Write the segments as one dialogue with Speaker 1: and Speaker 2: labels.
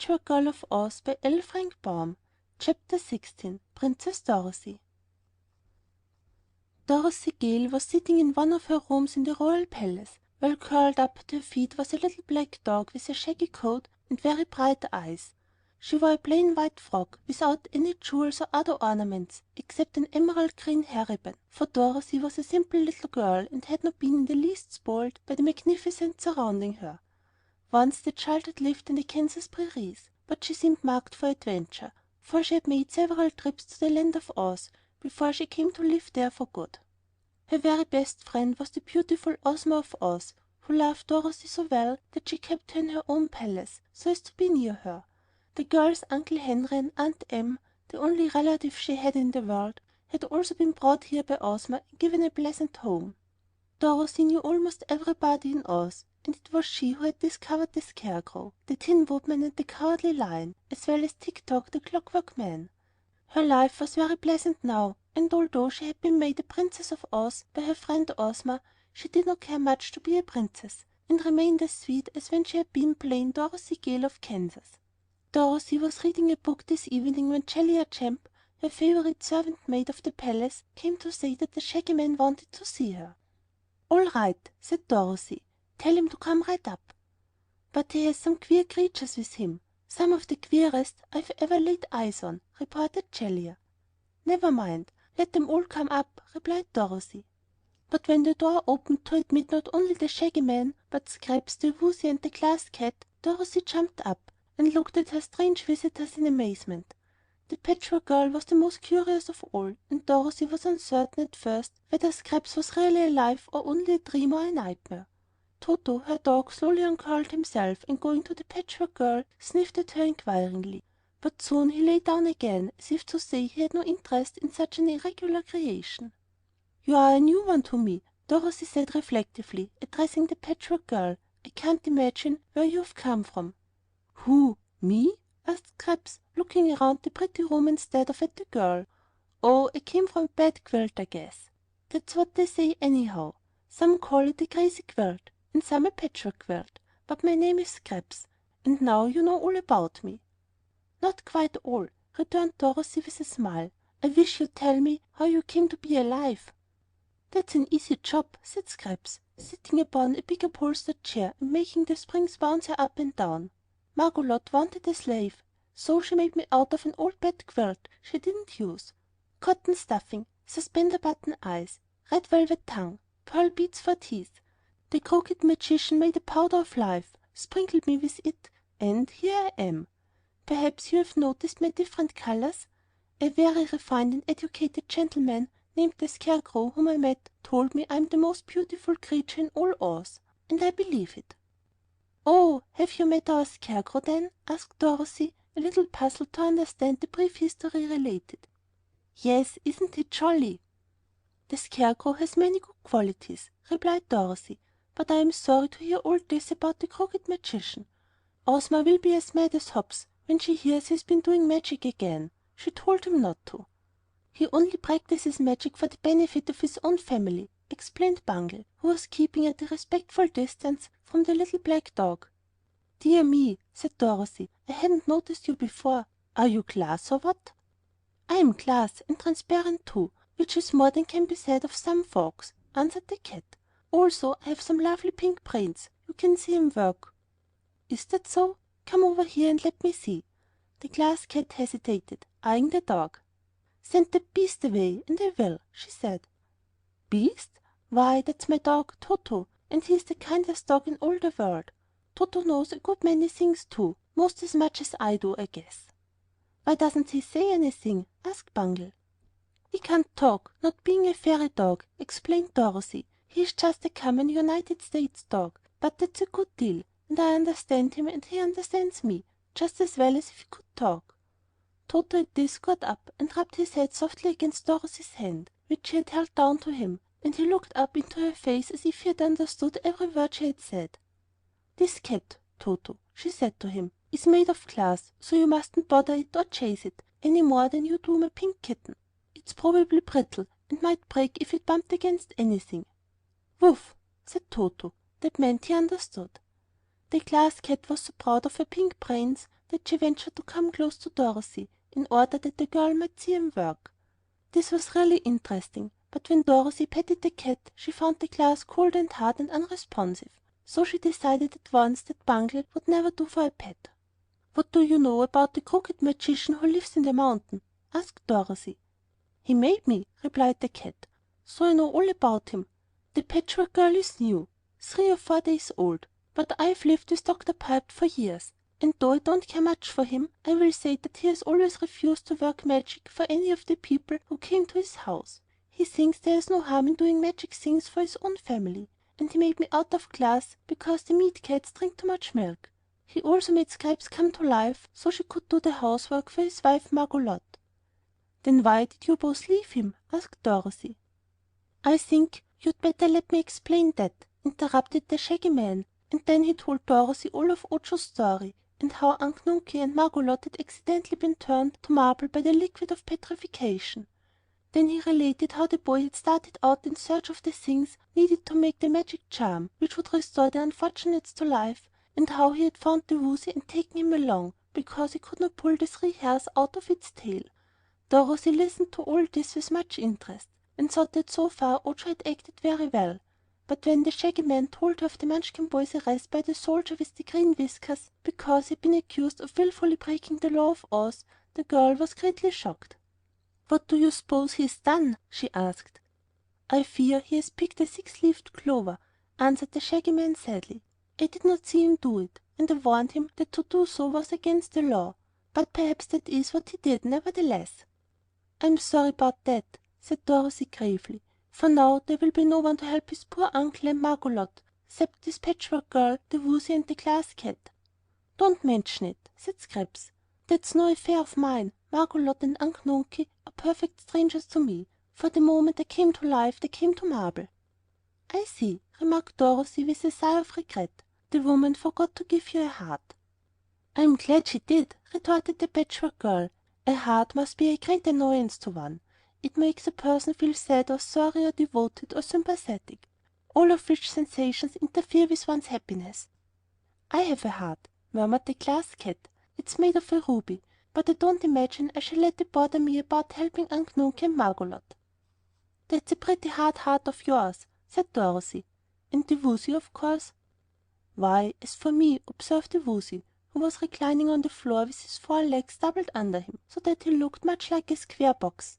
Speaker 1: Patchwork Girl of Oz by L. Frank Baum. Chapter 16. Princess Dorothy. Dorothy Gale was sitting in one of her rooms in the royal palace, while curled up at her feet was a little black dog with a shaggy coat and very bright eyes. She wore a plain white frock, without any jewels or other ornaments, except an emerald green hair ribbon, for Dorothy was a simple little girl and had not been in the least spoiled by the magnificence surrounding her. Once the child had lived in the Kansas prairies, but she seemed marked for adventure, for she had made several trips to the Land of Oz before she came to live there for good. Her very best friend was the beautiful Ozma of Oz, who loved Dorothy so well that she kept her in her own palace, so as to be near her. The girl's Uncle Henry and Aunt Em, the only relatives she had in the world, had also been brought here by Ozma and given a pleasant home. Dorothy knew almost everybody in Oz, and it was she who had discovered the Scarecrow, the Tin Woodman, and the Cowardly Lion, as well as Tik-Tok, the Clockwork Man. Her life was very pleasant now, and although she had been made a Princess of Oz by her friend Ozma, she did not care much to be a princess, and remained as sweet as when she had been plain Dorothy Gale of Kansas. Dorothy was reading a book this evening when Jellia Jamb, her favorite servant maid of the palace, came to say that the Shaggy Man wanted to see her. "All right," said Dorothy. "Tell him to come right up." "But he has some queer creatures with him, some of the queerest I've ever laid eyes on," reported Jellia. "Never mind, let them all come up," replied Dorothy. But when the door opened to admit not only the Shaggy Man, but Scraps, the Woozy, and the Glass Cat, Dorothy jumped up and looked at her strange visitors in amazement. The Patchwork Girl was the most curious of all, and Dorothy was uncertain at first whether Scraps was really alive or only a dream or a nightmare. Toto, her dog, slowly uncurled himself, and going to the Patchwork Girl, sniffed at her inquiringly. But soon he lay down again, as if to say he had no interest in such an irregular creation. "You are a new one to me," Dorothy said reflectively, addressing the Patchwork Girl. "I can't imagine where you have come from." "Who? Me?" asked Scraps, looking around the pretty room instead of at the girl. "Oh, I came from a bad quilt, I guess. That's what they say, anyhow. Some call it a crazy quilt, and some a patchwork quilt, but my name is Scraps, and now you know all about me." "Not quite all," returned Dorothy with a smile. "I wish you'd tell me how you came to be alive." "That's an easy job," said Scraps, sitting upon a big upholstered chair and making the springs bounce her up and down. "Margolotte wanted a slave, so she made me out of an old bed quilt she didn't use. Cotton stuffing, suspender button eyes, red velvet tongue, pearl beads for teeth. The crooked magician made a powder of life, sprinkled me with it, and here I am. Perhaps you have noticed my different colors? A very refined and educated gentleman named the Scarecrow, whom I met, told me I am the most beautiful creature in all Oz, and I believe it." "Oh, have you met our Scarecrow, then?" asked Dorothy, a little puzzled to understand the brief history related. "Yes, isn't he jolly?" "The Scarecrow has many good qualities," replied Dorothy, "but I am sorry to hear all this about the crooked magician. Ozma will be as mad as hops when she hears he has been doing magic again. She told him not to." "He only practices magic for the benefit of his own family," explained Bungle, who was keeping at a respectful distance from the little black dog. "Dear me," said Dorothy, "I hadn't noticed you before. Are you glass or what?" "I am glass, and transparent too, which is more than can be said of some folks," answered the cat. "Also, I have some lovely pink brains. You can see 'em work." "Is that so? Come over here and let me see." The Glass Cat hesitated, eyeing the dog. "Send that beast away, and I will," she said. "Beast? Why, that's my dog, Toto, and he's the kindest dog in all the world. Toto knows a good many things too, most as much as I do, I guess." "Why doesn't he say anything?" asked Bungle. "He can't talk, not being a fairy dog," explained Dorothy. "He's just a common United States dog, but that's a good deal, and I understand him and he understands me, just as well as if he could talk." Toto at this got up and rubbed his head softly against Dorothy's hand, which she had held down to him, and he looked up into her face as if he had understood every word she had said. "This cat, Toto," she said to him, "is made of glass, so you mustn't bother it or chase it, any more than you do my pink kitten. It's probably brittle, and might break if it bumped against anything." "Woof!" said Toto. That meant he understood. The Glass Cat was so proud of her pink brains that she ventured to come close to Dorothy, in order that the girl might see him work. This was really interesting, but when Dorothy petted the cat she found the glass cold and hard and unresponsive, so she decided at once that Bungle would never do for a pet. "What do you know about the crooked magician who lives in the mountain?" asked Dorothy. "He made me," replied the cat, "so I know all about him. The Patchwork Girl is new, 3 or 4 days old, but I've lived with Dr. Pipe for years, and though I don't care much for him, I will say that he has always refused to work magic for any of the people who came to his house. He thinks there is no harm in doing magic things for his own family, and he made me out of glass because the meat cats drink too much milk. He also made Scraps come to life so she could do the housework for his wife Margolotte." "Then why did you both leave him?" asked Dorothy. "I think you'd better let me explain that," interrupted the Shaggy Man, and then he told Dorothy all of Ojo's story, and how Unc Nunkie and Margolotte had accidentally been turned to marble by the liquid of petrification. Then he related how the boy had started out in search of the things needed to make the magic charm which would restore the unfortunates to life, and how he had found the woozy and taken him along because he could not pull the 3 hairs out of its tail. Dorothy listened to all this with much interest, and thought that so far Ojo had acted very well. But when the Shaggy Man told her of the Munchkin boy's arrest by the soldier with the green whiskers because he had been accused of wilfully breaking the law of Oz, the girl was greatly shocked. "What do you suppose he has done?" she asked. "I fear he has picked a 6-leaved clover," answered the Shaggy Man sadly. "I did not see him do it, and I warned him that to do so was against the law. But perhaps that is what he did, nevertheless." "I'm sorry about that," said Dorothy gravely, "for now there will be no one to help his poor uncle and Margolotte except this Patchwork Girl, the Woozy, and the Glass Cat." "Don't mention it," said Scraps. "That's no affair of mine. Margolotte and Unc Nunkie are perfect strangers to me, for the moment I came to life they came to marble." "I see," remarked Dorothy with a sigh of regret. "The woman forgot to give you a heart." "I'm glad she did," retorted the Patchwork Girl. "A heart must be a great annoyance to one. It makes a person feel sad or sorry or devoted or sympathetic, all of which sensations interfere with one's happiness." "I have a heart," murmured the Glass Cat. "It's made of a ruby, but I don't imagine I shall let it bother me about helping Unc Nunkie and Margolotte." "That's a pretty hard heart of yours," said Dorothy. "And the Woozy, of course." "Why, as for me," observed the Woozy, who was reclining on the floor with his 4 legs doubled under him, so that he looked much like a square box,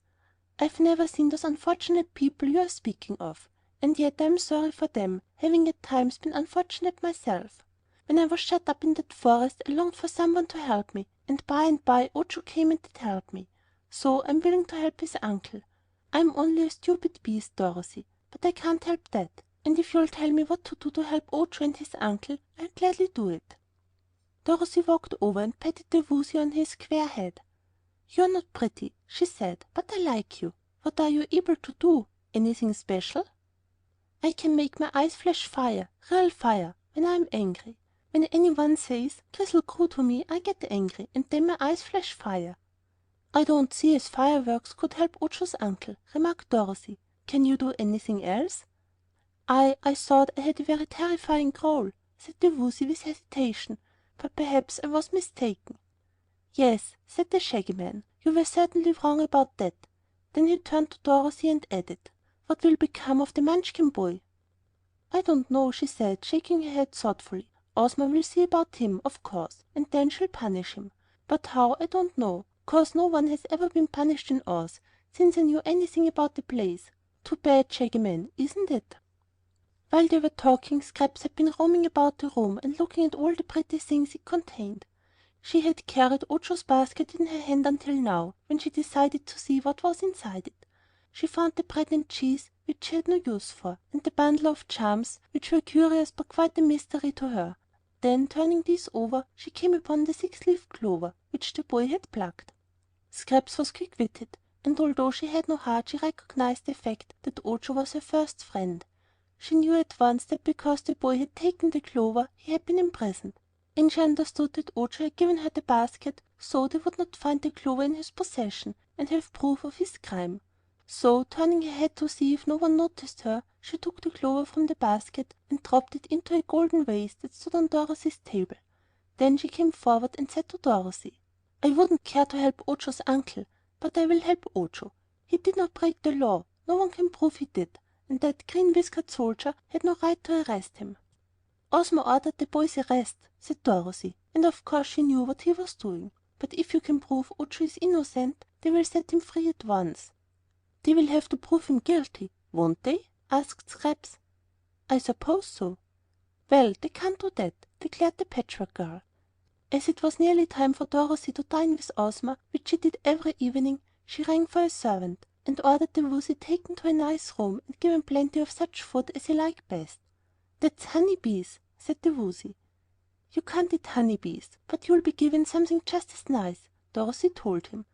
Speaker 1: "I've never seen those unfortunate people you are speaking of, and yet I'm sorry for them, having at times been unfortunate myself. When I was shut up in that forest I longed for some one to help me, and by Ojo came and did help me. So I'm willing to help his uncle. I'm only a stupid beast, Dorothy, but I can't help that, and if you'll tell me what to do to help Ojo and his uncle, I'll gladly do it." Dorothy walked over and patted the Woozy on his square head. "You're not pretty," she said, "but I like you. What are you able to do? Anything special?" "I can make my eyes flash fire, real fire, when I'm angry. When anyone says 'Grizzle Crew' to me, I get angry, and then my eyes flash fire." "I don't see as fireworks could help Ojo's uncle," remarked Dorothy. "Can you do anything else?" I thought I had a very terrifying growl," said the Woozy with hesitation, "but perhaps I was mistaken." "Yes," said the Shaggy Man, "you were certainly wrong about that." Then he turned to Dorothy and added, "What will become of the Munchkin boy?" "I don't know," she said, shaking her head thoughtfully. "Ozma will see about him, of course, and then she'll punish him. But how, I don't know, 'cause no one has ever been punished in Oz since I knew anything about the place. Too bad, Shaggy Man, isn't it?" While they were talking, Scraps had been roaming about the room and looking at all the pretty things it contained. She had carried Ojo's basket in her hand until now, when she decided to see what was inside it. She found the bread and cheese, which she had no use for, and the bundle of charms, which were curious but quite a mystery to her. Then, turning these over, she came upon the 6-leaved clover, which the boy had plucked. Scraps was quick-witted, and although she had no heart, she recognized the fact that Ojo was her first friend. She knew at once that because the boy had taken the clover he had been imprisoned, and she understood that Ojo had given her the basket so they would not find the clover in his possession and have proof of his crime. So, turning her head to see if no one noticed her, she took the clover from the basket and dropped it into a golden vase that stood on Dorothy's table. Then she came forward and said to Dorothy, "I wouldn't care to help Ojo's uncle, but I will help Ojo. He did not break the law. No one can prove he did, and that green whiskered soldier had no right to arrest him." "Ozma ordered the boy's arrest," said Dorothy, "and of course she knew what he was doing. But if you can prove Ojo is innocent, they will set him free at once." "They will have to prove him guilty, won't they?" asked Scraps. "I suppose so." "Well, they can't do that," declared the Patchwork Girl. As it was nearly time for Dorothy to dine with Ozma, which she did every evening, she rang for a servant, and ordered the Woozy taken to a nice room and given plenty of such food as he liked best. "That's honey bees," said the Woozy. "You can't eat honey bees, but you'll be given something just as nice," Dorothy told him.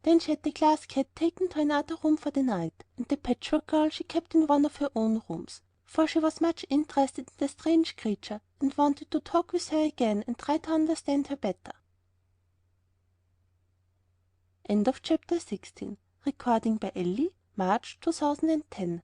Speaker 1: Then she had the Glass Cat taken to another room for the night, and the Patchwork Girl she kept in one of her own rooms, for she was much interested in the strange creature, and wanted to talk with her again and try to understand her better. End of chapter 16. Recording by Ellie, March 2010.